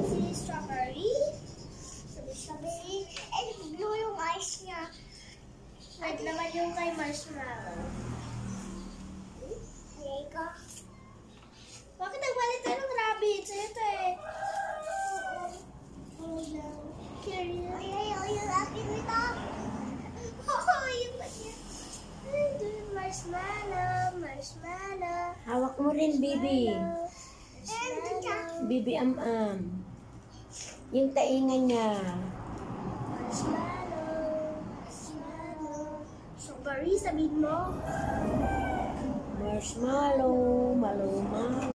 Si strawberry. Sabi strawberry. And blue yung eyes niya. At naman yung kay marshmallow. There you go. Bakit nagpalit tayo ng rabbit? Ito eh. Curious. Ay, yung akin nito. Oo, yung ba niya? Marshmallow. Hawak mo rin, Bibi. Bibi am-am. Yung taingan niya. Marshmallow. Strawberry, sabihin mo. Marshmallow, maluma.